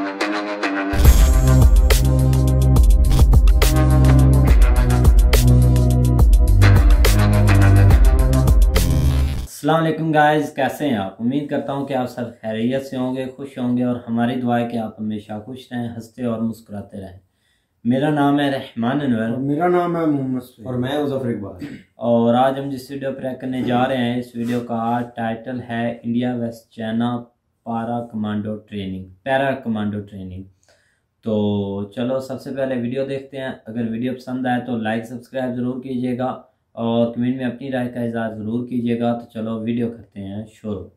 अस्सलाम वालेकुम गाइस, कैसे हैं आप। उम्मीद करता हूं कि आप सब खैरियत से होंगे, खुश होंगे और हमारी दुआ है कि आप हमेशा खुश रहें, हंसते और मुस्कुराते रहें। मेरा नाम है रहमान अनवर और मेरा नाम है मोहम्मद और मैं मुजफ्फर इकबाल। और आज हम जिस वीडियो पर करने जा रहे हैं, इस वीडियो का टाइटल है India waste China para commando training. तो चलो सबसे पहले वीडियो देखते हैं। अगर वीडियो पसंद आए तो लाइक सब्सक्राइब ज़रूर कीजिएगा और कमेंट में अपनी राय का इज़हार ज़रूर कीजिएगा। तो चलो वीडियो करते हैं शुरू।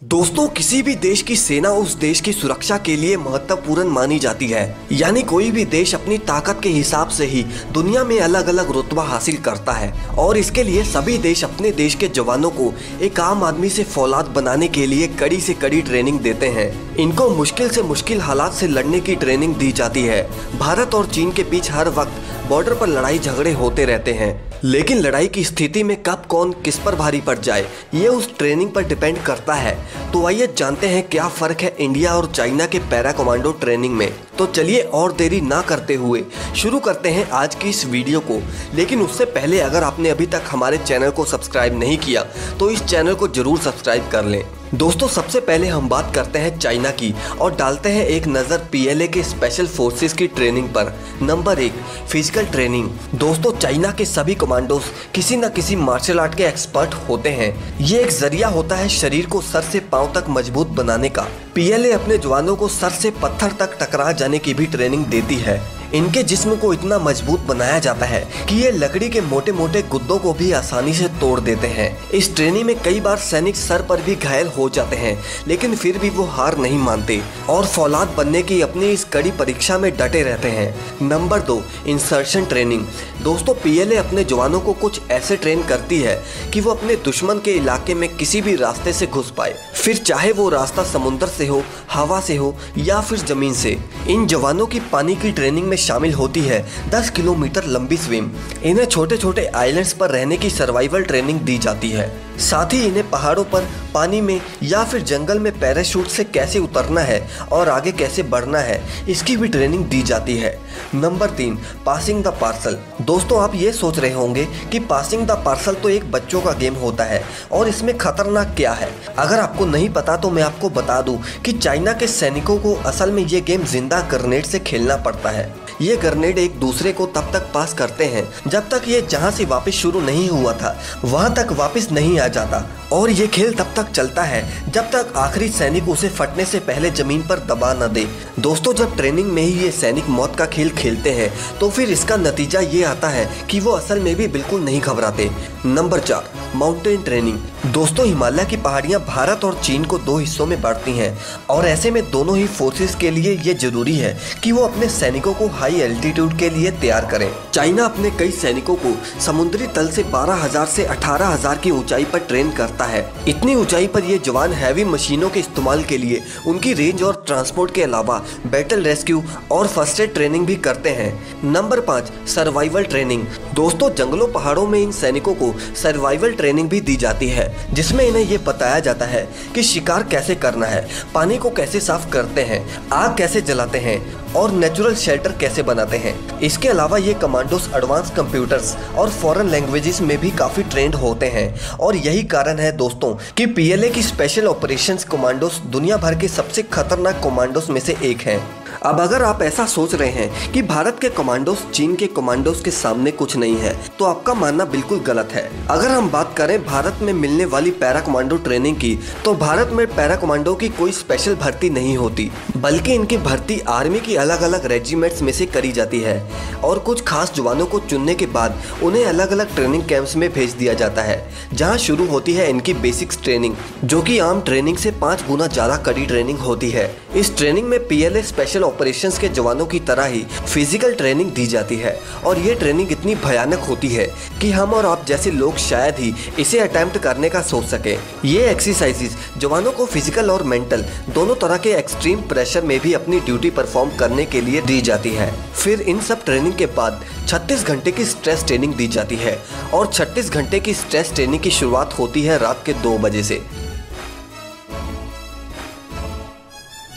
दोस्तों, किसी भी देश की सेना उस देश की सुरक्षा के लिए महत्वपूर्ण मानी जाती है। यानी कोई भी देश अपनी ताकत के हिसाब से ही दुनिया में अलग अलग रुतबा हासिल करता है और इसके लिए सभी देश अपने देश के जवानों को एक आम आदमी से फौलाद बनाने के लिए कड़ी से कड़ी ट्रेनिंग देते हैं। इनको मुश्किल से मुश्किल हालात से लड़ने की ट्रेनिंग दी जाती है। भारत और चीन के बीच हर वक्त बॉर्डर पर लड़ाई झगड़े होते रहते हैं, लेकिन लड़ाई की स्थिति में कब कौन किस पर भारी पड़ जाए ये उस ट्रेनिंग पर डिपेंड करता है। तो आइए जानते हैं क्या फ़र्क है इंडिया और चाइना के पैरा कमांडो ट्रेनिंग में। तो चलिए और देरी ना करते हुए शुरू करते हैं आज की इस वीडियो को। लेकिन उससे पहले अगर आपने अभी तक हमारे चैनल को सब्सक्राइब नहीं किया तो इस चैनल को जरूर सब्सक्राइब कर लें। दोस्तों, सबसे पहले हम बात करते हैं चाइना की और डालते हैं एक नज़र पीएलए के स्पेशल फोर्सेस की ट्रेनिंग पर। Number 1, physical training. दोस्तों, चाइना के सभी कमांडोज किसी न किसी मार्शल आर्ट के एक्सपर्ट होते हैं। ये एक जरिया होता है शरीर को सर से पांव तक मजबूत बनाने का। पीएलए अपने जवानों को सर से पत्थर तक टकरा जाने की भी ट्रेनिंग देती है। इनके जिस्म को इतना मजबूत बनाया जाता है कि ये लकड़ी के मोटे मोटे गुद्दों को भी आसानी से तोड़ देते हैं। इस ट्रेनिंग में कई बार सैनिक सर पर भी घायल हो जाते हैं, लेकिन फिर भी वो हार नहीं मानते और फौलाद बनने की अपनी इस कड़ी परीक्षा में डटे रहते हैं। Number 2, insertion training. दोस्तों, पीएलए अपने जवानों को कुछ ऐसे ट्रेन करती है कि वो अपने दुश्मन के इलाके में किसी भी रास्ते से घुस पाए, फिर चाहे वो रास्ता समुद्र से हो, हवा से हो या फिर जमीन से। इन जवानों की पानी की ट्रेनिंग में शामिल होती है 10 किलोमीटर लंबी स्विम। इन्हें छोटे छोटे आइलैंड्स पर रहने की सर्वाइवल ट्रेनिंग दी जाती है। साथ ही इन्हें पहाड़ों पर, पानी में या फिर जंगल में पैराशूट से कैसे उतरना है और आगे कैसे बढ़ना है इसकी भी ट्रेनिंग दी जाती है। Number 3, passing the parcel. दोस्तों, आप ये सोच रहे होंगे कि पासिंग द पार्सल तो एक बच्चों का गेम होता है और इसमें खतरनाक क्या है। अगर आपको नहीं पता तो मैं आपको बता दूं कि चाइना के सैनिकों को असल में ये गेम जिंदा ग्रेनेड से खेलना पड़ता है। ये ग्रेनेड एक दूसरे को तब तक पास करते हैं जब तक ये जहां से वापस शुरू नहीं हुआ था वहां तक वापस नहीं आ जाता, और ये खेल तब तक चलता है जब तक आखिरी सैनिक उसे फटने से पहले जमीन पर दबा न दे। दोस्तों, जब ट्रेनिंग में ही ये सैनिक मौत का खेल खेलते हैं तो फिर इसका नतीजा ये आता है कि वो असल में भी बिल्कुल नहीं घबराते। Number 4, mountain training. दोस्तों, हिमालय की पहाड़ियां भारत और चीन को 2 हिस्सों में बांटती हैं और ऐसे में दोनों ही फोर्सेस के लिए ये जरूरी है कि वो अपने सैनिकों को हाई एल्टीट्यूड के लिए तैयार करें। चाइना अपने कई सैनिकों को समुद्री तल से 12,000 से 18,000 की ऊंचाई पर ट्रेन करता है। इतनी ऊंचाई पर ये जवान हैवी मशीनों के इस्तेमाल के लिए उनकी रेंज और ट्रांसपोर्ट के अलावा बैटल रेस्क्यू और फर्स्ट एड ट्रेनिंग भी करते हैं। Number 5, survival training. दोस्तों, जंगलों पहाड़ों में इन सैनिकों को सर्वाइवल ट्रेनिंग भी दी जाती है, जिसमें इन्हें ये बताया जाता है कि शिकार कैसे करना है, पानी को कैसे साफ करते हैं, आग कैसे जलाते हैं और नेचुरल शेल्टर कैसे बनाते हैं। इसके अलावा ये कमांडोस एडवांस कंप्यूटर्स और फॉरेन लैंग्वेजेस में भी काफ़ी ट्रेंड होते हैं और यही कारण है दोस्तों कि पीएलए की स्पेशल ऑपरेशंस कमांडोस दुनिया भर के सबसे खतरनाक कमांडोस में से एक हैं। अब अगर आप ऐसा सोच रहे हैं कि भारत के कमांडोस चीन के कमांडोस के सामने कुछ नहीं है तो आपका मानना बिल्कुल गलत है। अगर हम बात करें भारत में मिलने वाली पैरा कमांडो ट्रेनिंग की तो भारत में पैरा कमांडो की कोई स्पेशल भर्ती नहीं होती, बल्कि इनकी भर्ती आर्मी की अलग अलग रेजिमेंट्स में से करी जाती है और कुछ खास जवानों को चुनने के बाद उन्हें अलग अलग ट्रेनिंग कैंप्स में भेज दिया जाता है, जहाँ शुरू होती है इनकी बेसिक्स ट्रेनिंग, जो कि आम ट्रेनिंग से 5 गुना ज़्यादा कड़ी ट्रेनिंग होती है। इस ट्रेनिंग में पीएलए स्पेशल ऑपरेशंस के जवानों की तरह ही फिजिकल ट्रेनिंग दी जाती है और ये ट्रेनिंग इतनी भयानक होती है कि हम और आप जैसे लोग शायद ही इसे अटेम्प्ट करने का सोच सके। ये एक्सरसाइजेस जवानों को फिजिकल और मेंटल दोनों तरह के एक्सट्रीम प्रेशर में भी अपनी ड्यूटी परफॉर्म करने के लिए दी जाती है। फिर इन सब ट्रेनिंग के बाद 36 घंटे की स्ट्रेस ट्रेनिंग दी जाती है और 36 घंटे की स्ट्रेस ट्रेनिंग की शुरुआत होती है रात के 2 बजे से।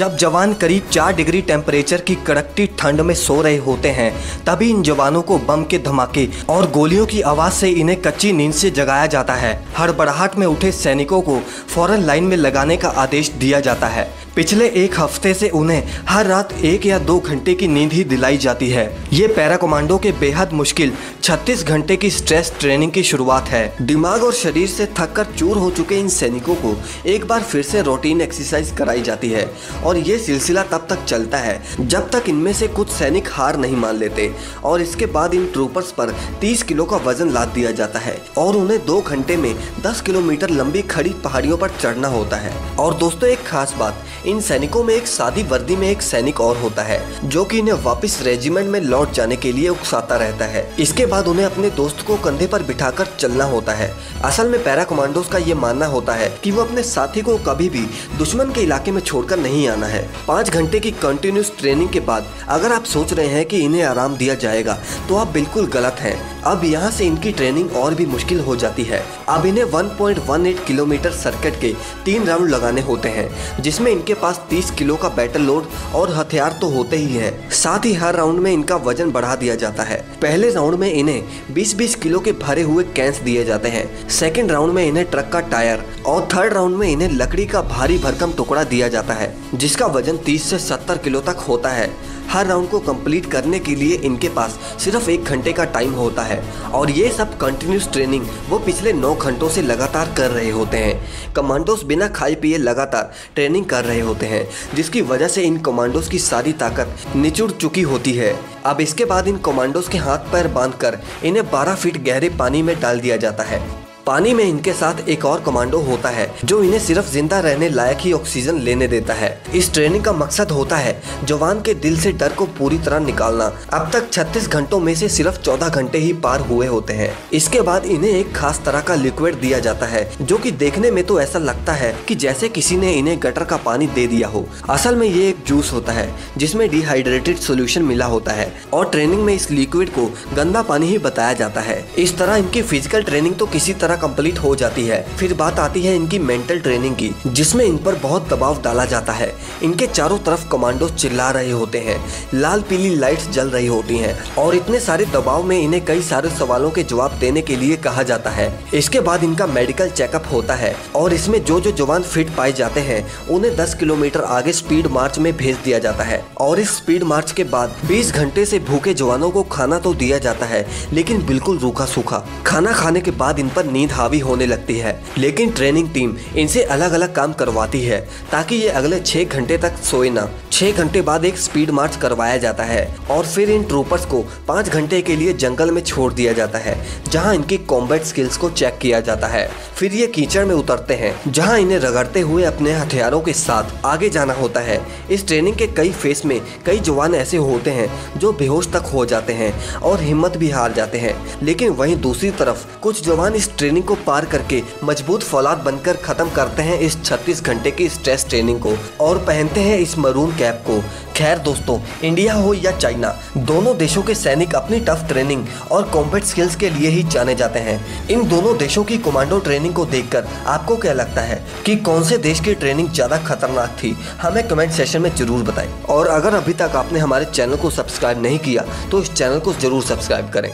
जब जवान करीब 4 डिग्री टेम्परेचर की कड़कती ठंड में सो रहे होते हैं, तभी इन जवानों को बम के धमाके और गोलियों की आवाज से इन्हें कच्ची नींद से जगाया जाता है। हड़बड़ाहट में उठे सैनिकों को फौरन लाइन में लगाने का आदेश दिया जाता है। पिछले एक हफ्ते से उन्हें हर रात 1 या 2 घंटे की नींद ही दिलाई जाती है। ये पैरा कमांडो के बेहद मुश्किल 36 घंटे की स्ट्रेस ट्रेनिंग की शुरुआत है। दिमाग और शरीर से थककर चूर हो चुके इन सैनिकों को एक बार फिर से रूटीन एक्सरसाइज कराई जाती है और ये सिलसिला तब तक चलता है जब तक इनमें से कुछ सैनिक हार नहीं मान लेते और इसके बाद इन ट्रूपर्स पर 30 किलो का वजन लाद दिया जाता है और उन्हें 2 घंटे में 10 किलोमीटर लंबी खड़ी पहाड़ियों पर चढ़ना होता है। और दोस्तों, एक खास बात, इन सैनिकों में एक सादी वर्दी में एक सैनिक और होता है जो कि इन्हें वापस रेजिमेंट में लौट जाने के लिए उकसाता रहता है। इसके बाद उन्हें अपने दोस्त को कंधे पर बिठाकर चलना होता है। असल में पैरा कमांडोज का ये मानना होता है कि वो अपने साथी को कभी भी दुश्मन के इलाके में छोड़कर नहीं आना है। 5 घंटे की कंटिन्यूस ट्रेनिंग के बाद अगर आप सोच रहे हैं कि इन्हें आराम दिया जाएगा तो आप बिल्कुल गलत हैं। अब यहाँ से इनकी ट्रेनिंग और भी मुश्किल हो जाती है। अब इन्हें 1.18 किलोमीटर सर्किट के 3 राउंड लगाने होते हैं जिसमें इनके पास 30 किलो का बैटल लोड और हथियार तो होते ही है, साथ ही हर राउंड में इनका वजन बढ़ा दिया जाता है। पहले राउंड में इन्हें 20-20 किलो के भरे हुए कैंस दिए जाते हैं, सेकेंड राउंड में इन्हें ट्रक का टायर और थर्ड राउंड में इन्हें लकड़ी का भारी भरकम टुकड़ा दिया जाता है जिसका वजन 30 से 70 किलो तक होता है। हर राउंड को कंप्लीट करने के लिए इनके पास सिर्फ 1 घंटे का टाइम होता है और ये सब कंटिन्यूस ट्रेनिंग वो पिछले 9 घंटों से लगातार कर रहे होते हैं। कमांडोज बिना खाए पिए लगातार ट्रेनिंग कर रहे होते हैं जिसकी वजह से इन कमांडोज की सारी ताकत निचुड़ चुकी होती है। अब इसके बाद इन कमांडोज के हाथ पैर बांधकर इन्हें 12 फीट गहरे पानी में डाल दिया जाता है। पानी में इनके साथ एक और कमांडो होता है जो इन्हें सिर्फ जिंदा रहने लायक ही ऑक्सीजन लेने देता है। इस ट्रेनिंग का मकसद होता है जवान के दिल से डर को पूरी तरह निकालना। अब तक 36 घंटों में से सिर्फ 14 घंटे ही पार हुए होते हैं। इसके बाद इन्हें एक खास तरह का लिक्विड दिया जाता है जो कि देखने में तो ऐसा लगता है कि जैसे किसी ने इन्हें गटर का पानी दे दिया हो। असल में ये एक जूस होता है जिसमें डिहाइड्रेटेड सोल्यूशन मिला होता है और ट्रेनिंग में इस लिक्विड को गंदा पानी ही बताया जाता है। इस तरह इनकी फिजिकल ट्रेनिंग तो किसी तरह कंप्लीट हो जाती है। फिर बात आती है इनकी मेंटल ट्रेनिंग की, जिसमें इन पर बहुत दबाव डाला जाता है। इनके चारों तरफ कमांडो चिल्ला रहे होते हैं, लाल पीली लाइट्स जल रही होती हैं और इतने सारे दबाव में इन्हें कई सारे सवालों के जवाब देने के लिए कहा जाता है। इसके बाद इनका मेडिकल चेकअप होता है और इसमें जो जो जवान फिट पाए जाते हैं उन्हें 10 किलोमीटर आगे स्पीड मार्च में भेज दिया जाता है। और इस स्पीड मार्च के बाद 20 घंटे से भूखे जवानों को खाना तो दिया जाता है लेकिन बिल्कुल रूखा सूखा। खाना खाने के बाद इन पर नींद हावी होने लगती है, लेकिन ट्रेनिंग टीम इनसे अलग अलग काम करवाती है ताकि ये अगले 6 घंटे तक सोए ना। 6 घंटे बाद एक स्पीड मार्च करवाया जाता है और फिर इन ट्रूपर्स को 5 घंटे के लिए जंगल में छोड़ दिया जाता है जहां इनकी कॉम्बैट स्किल्स को चेक किया जाता है। फिर ये कीचड़ में उतरते हैं जहां इन्हें रगड़ते हुए अपने हथियारों के साथ आगे जाना होता है। इस ट्रेनिंग के कई फेस में कई जवान ऐसे होते हैं जो बेहोश तक हो जाते हैं और हिम्मत भी हार जाते हैं, लेकिन वहीं दूसरी तरफ कुछ जवान इस ट्रेनिंग को पार करके मजबूत फौलाद बनकर खत्म करते हैं इस 36 घंटे की स्ट्रेस ट्रेनिंग को और पहनते हैं इस मरून कैप को। खैर दोस्तों, इंडिया हो या चाइना, दोनों देशों के सैनिक अपनी टफ ट्रेनिंग और कॉम्बैट स्किल्स के लिए ही जाने जाते हैं। इन दोनों देशों की कमांडो ट्रेनिंग को देखकर आपको क्या लगता है कि कौन से देश की ट्रेनिंग ज्यादा खतरनाक थी? हमें कमेंट सेक्शन में जरूर बताएं। और अगर अभी तक आपने हमारे चैनल को सब्सक्राइब नहीं किया तो इस चैनल को जरूर सब्सक्राइब करें।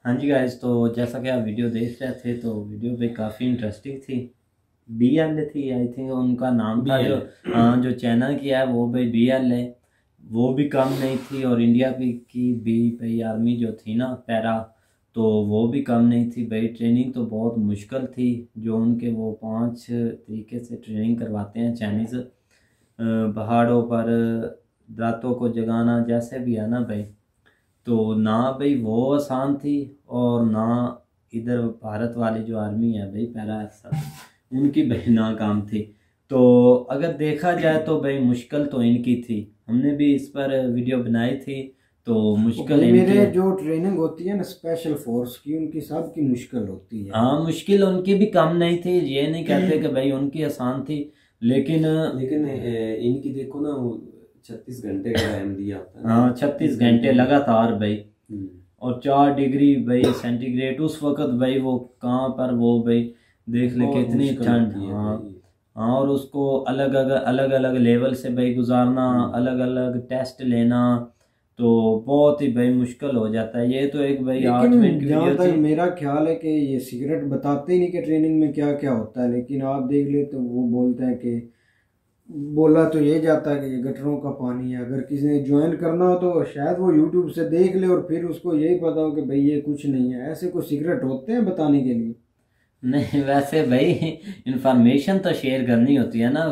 हाँ जी गाइस, तो जैसा कि आप वीडियो देख रहे थे तो वीडियो पे काफ़ी इंटरेस्टिंग थी। BL थी, आई थिंक उनका नाम था। जो चैनल की है वो भाई BL है, वो भी कम नहीं थी। और इंडिया की भी भाई आर्मी जो थी ना पैरा, तो वो भी कम नहीं थी भाई। ट्रेनिंग तो बहुत मुश्किल थी जो उनके वो 5 तरीके से ट्रेनिंग करवाते हैं चाइनीज़। पहाड़ों पर रातों को जगाना जैसे भी है ना भाई, तो ना भाई वो आसान थी और ना इधर भारत वाली जो आर्मी है भाई पैरा उनकी भाई नाकाम थी। तो अगर देखा जाए तो भाई मुश्किल तो इनकी थी। हमने भी इस पर वीडियो बनाई थी। तो मुश्किल मेरे जो ट्रेनिंग होती है ना स्पेशल फोर्स की, उनकी सब की मुश्किल होती है। हाँ, मुश्किल उनकी भी कम नहीं थी, ये नहीं कहते कि भाई उनकी आसान थी, लेकिन इनकी देखो ना, वो 36 घंटे का टाइम दिया होता है। हाँ, 36 घंटे लगातार भाई और 4 डिग्री भाई सेंटीग्रेड उस वक्त भाई वो कहाँ पर वो भाई देख ले कितनी ठंड। हाँ, और उसको अलग अलग लेवल से भाई गुजारना, अलग अलग टेस्ट लेना, तो बहुत ही भाई मुश्किल हो जाता है। ये तो एक भाई 8 मिनट की जहाँ वीडियो तक थी। मेरा ख्याल है कि ये सिगरेट बताते ही नहीं कि ट्रेनिंग में क्या क्या होता है, लेकिन आप देख ले तो वो बोलते हैं कि बोला तो ये जाता है कि ये गटरों का पानी है। अगर किसी ने ज्वाइन करना हो तो शायद वो यूट्यूब से देख ले और फिर उसको यही पता हो कि भाई ये कुछ नहीं है। ऐसे कोई सिगरेट होते हैं बताने के लिए? नहीं, वैसे भाई इंफॉर्मेशन तो शेयर करनी होती है ना।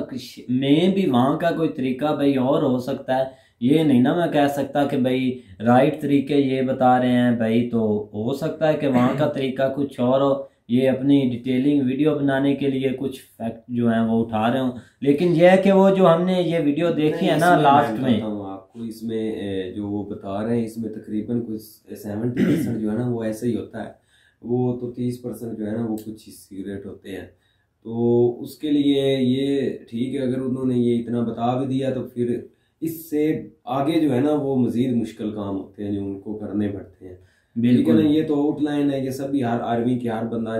मैं भी वहाँ का कोई तरीका भाई और हो सकता है, ये नहीं ना मैं कह सकता कि भाई राइट तरीके ये बता रहे हैं भाई, तो हो सकता है कि वहाँ का तरीका कुछ और हो। ये अपनी डिटेलिंग वीडियो बनाने के लिए कुछ फैक्ट जो हैं वो उठा रहे हो, लेकिन यह है कि वो जो हमने ये वीडियो देखी है ना लास्ट में, आपको इसमें जो वो बता रहे हैं इसमें तकरीबन कुछ 70% जो है ना वो ऐसे ही होता है। वो तो 30% जो है ना वो कुछ सिगरेट होते हैं। तो उसके लिए ये ठीक है, अगर उन्होंने ये इतना बता भी दिया तो फिर इससे आगे जो है ना वो मजीद मुश्किल काम होते हैं जो उनको करने पड़ते हैं। बिल्कुल। ये तो आउटलाइन है, ये सभी हर आर्मी के हर बंदा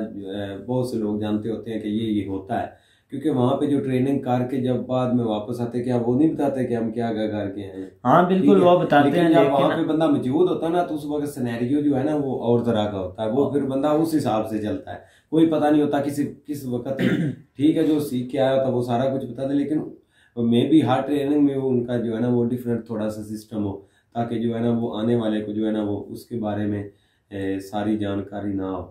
बहुत से लोग जानते होते हैं कि ये होता है, क्योंकि वहां पे जो ट्रेनिंग करके जब बाद में वापस आते क्या वो नहीं बताते कि हम क्या करके हैं। हाँ बिल्कुल, वो बताते हैं, जब वहां पे बंदा मौजूद होता है ना तो उस वक्त सिनेरियो जो है ना वो और तरह का होता है। वो फिर बंदा उस हिसाब से चलता है, कोई पता नहीं होता किस वक्त ठीक है जो सीख के आया था वो सारा कुछ बता दे, लेकिन मे भी हर ट्रेनिंग में वो उनका जो है ना वो डिफरेंट थोड़ा सा सिस्टम हो, ताकि जो है ना वो आने वाले को जो है ना वो उसके बारे में सारी जानकारी ना हो।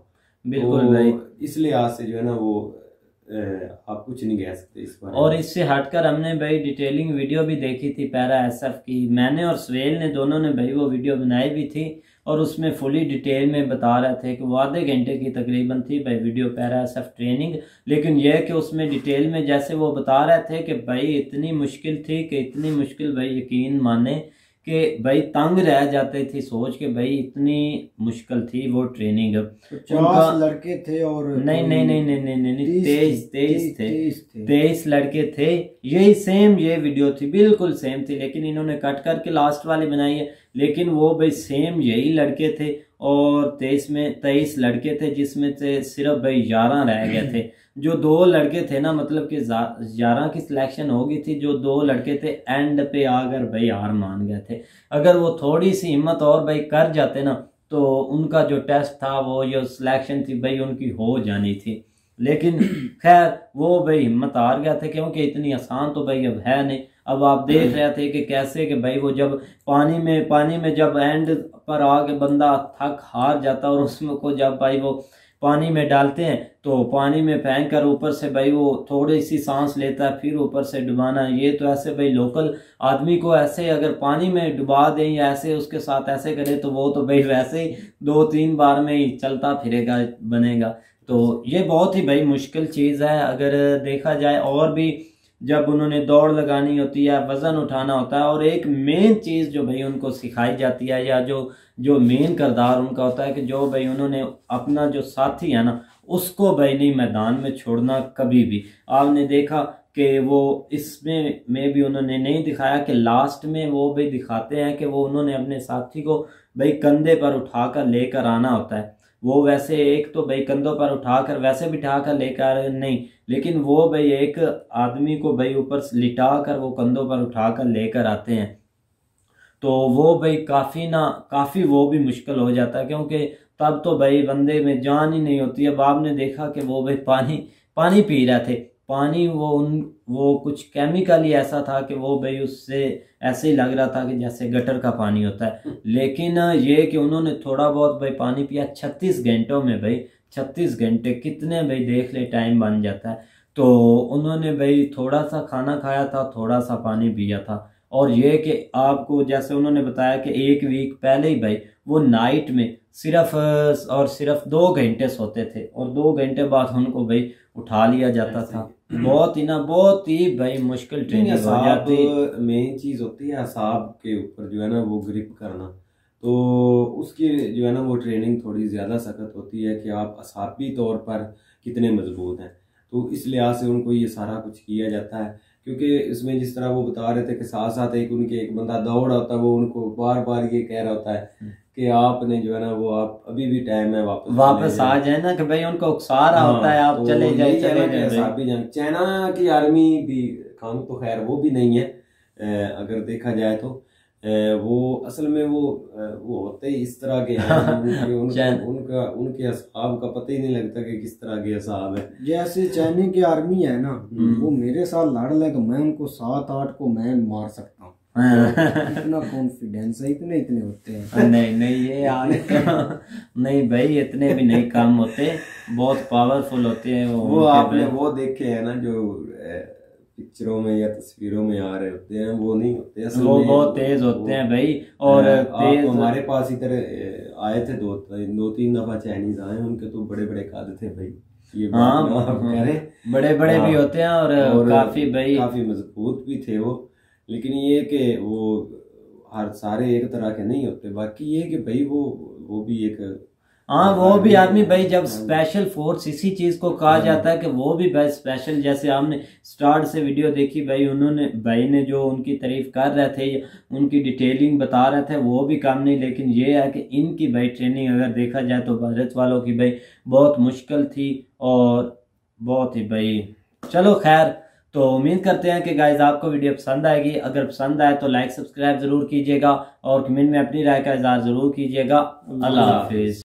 बिल्कुल तो भाई, इस लिहाज से जो है ना वो आप कुछ नहीं कह सकते इस बारे और में। इससे हटकर हमने भाई डिटेलिंग वीडियो भी देखी थी पैरा एसएफ की। मैंने और सुहेल ने दोनों ने भाई वो वीडियो बनाई भी थी, और उसमें फुली डिटेल में बता रहे थे कि वो आधे घंटे की तकरीबन थी भाई वीडियो पैरा एसएफ ट्रेनिंग। लेकिन यह कि उसमें डिटेल में जैसे वो बता रहे थे कि भाई इतनी मुश्किल थी कि इतनी मुश्किल भाई यकीन माने कि भाई तंग रह जाते थे सोच के भाई इतनी मुश्किल थी वो ट्रेनिंग। 50 लड़के थे और नहीं, 23 थे। 23 23 लड़के थे। यही सेम ये वीडियो थी, बिल्कुल सेम थी, लेकिन इन्होंने कट करके लास्ट वाली बनाई है। लेकिन वो भाई सेम यही लड़के थे, और 23 लड़के थे जिसमें से सिर्फ भाई 11 रह गए थे। जो 2 लड़के थे ना, मतलब कि 11 की सिलेक्शन हो गई थी, जो 2 लड़के थे एंड पे आकर भाई हार मान गए थे। अगर वो थोड़ी सी हिम्मत और भाई कर जाते ना तो उनका जो टेस्ट था वो जो सिलेक्शन थी भाई उनकी हो जानी थी। लेकिन खैर वो भाई हिम्मत हार गया था, क्योंकि इतनी आसान तो भाई अब है नहीं। अब आप देख रहे थे कि कैसे कि भाई वो जब पानी में जब एंड पर आके बंदा थक हार जाता, और उसमें को जब भाई वो पानी में डालते हैं तो पानी में फेंक कर ऊपर से भाई वो थोड़ी सी सांस लेता है, फिर ऊपर से डुबाना। ये तो ऐसे भाई लोकल आदमी को ऐसे अगर पानी में डुबा दें या ऐसे उसके साथ ऐसे करे तो वो तो भाई वैसे ही 2-3 बार में ही चलता फिरेगा बनेगा। तो ये बहुत ही भाई मुश्किल चीज़ है अगर देखा जाए। और भी जब उन्होंने दौड़ लगानी होती है, वज़न उठाना होता है, और एक मेन चीज़ जो भाई उनको सिखाई जाती है, या जो मेन किरदार उनका होता है कि जो भाई उन्होंने अपना जो साथी है ना उसको भाई नहीं मैदान में छोड़ना कभी भी। आपने देखा कि वो इसमें भी उन्होंने नहीं दिखाया कि लास्ट में वो भाई दिखाते हैं कि वो उन्होंने अपने साथी को भाई कंधे पर उठाकर लेकर आना होता है। वो वैसे एक तो भाई कंधों पर उठाकर वैसे बिठा कर लेकर नहीं, लेकिन वो भाई एक आदमी को भाई ऊपर लिटा कर वो कंधों पर उठाकर लेकर आते हैं। तो वो भाई काफ़ी वो भी मुश्किल हो जाता है, क्योंकि तब तो भाई बंदे में जान ही नहीं होती। अब आपने देखा कि वो भाई पानी पी रहे थे, पानी वो कुछ केमिकल ही ऐसा था कि वो भाई उससे ऐसे ही लग रहा था कि जैसे गटर का पानी होता है। लेकिन ये कि उन्होंने थोड़ा बहुत भाई पानी पिया 36 घंटों में। भाई 36 घंटे कितने भाई देख ले टाइम बन जाता है। तो उन्होंने भाई थोड़ा सा खाना खाया था, थोड़ा सा पानी पिया था। और ये कि आपको जैसे उन्होंने बताया कि 1 वीक पहले ही भाई वो नाइट में सिर्फ 2 घंटे सोते थे, और 2 घंटे बाद उनको भाई उठा लिया जाता था। बहुत ही भाई मुश्किल ट्रेनिंग हो जाती। मेन चीज होती है असाब के ऊपर जो है ना वो ग्रिप करना, तो उसकी जो है ना वो ट्रेनिंग थोड़ी ज़्यादा सख्त होती है कि आप असाबी तौर पर कितने मजबूत हैं। तो इस लिहाज से उनको ये सारा कुछ किया जाता है, क्योंकि इसमें जिस तरह वो बता रहे थे कि साथ साथ एक बंदा दौड़ होता है, वो उनको बार बार ये कह रहा होता है कि आपने जो है ना वो आप अभी भी टाइम है वापस आ जाए ना, कि भाई उनको उकसारा होता है आप तो चले जाए। चाइना की आर्मी भी काम तो खैर वो भी नहीं है, अगर देखा जाए तो वो असल में वो होते ही इस तरह के हैं उनके असहाब का पता ही नहीं लगता कि किस तरह के असहाब है। जैसे चाइना की आर्मी है ना, वो मेरे साथ लड़ ले तो मैं उनको 7-8 को मैं मार सकता हूँ। इतना कॉन्फिडेंस है, इतने होते हैं। नहीं ये यार नहीं भाई, इतने भी नहीं कम होते, बहुत पावरफुल होते हैं वो आपने वो देखे हैं ना जो पिक्चरों में या तस्वीरों में आ रहे होते हैं, वो नहीं होते असल वो बहुत तेज होते हैं भाई। और तेज हमारे पास इधर आए थे 2-3 दफा चाइनीज आए, उनके तो बड़े बड़े कद थे भाई, ये बड़े बड़े भी होते हैं और काफी मजबूत भी थे वो। लेकिन ये कि वो हर सारे एक तरह के नहीं होते। बाकी ये कि भाई वो भी एक वो भी आदमी भाई, जब स्पेशल फोर्स इसी चीज को कहा जाता है कि वो भी भाई स्पेशल। जैसे हमने स्टार्ट से वीडियो देखी भाई, भाई ने जो उनकी तारीफ कर रहे थे, उनकी डिटेलिंग बता रहे थे, वो भी काम नहीं। लेकिन ये है कि इनकी भाई ट्रेनिंग अगर देखा जाए तो भारत वालों की भाई बहुत मुश्किल थी और बहुत ही भाई। चलो खैर, तो उम्मीद करते हैं कि गाइज आपको वीडियो पसंद आएगी। अगर पसंद आए तो लाइक सब्सक्राइब जरूर कीजिएगा और कमेंट में अपनी राय का इजहार जरूर कीजिएगा। अल्लाह हाफिज।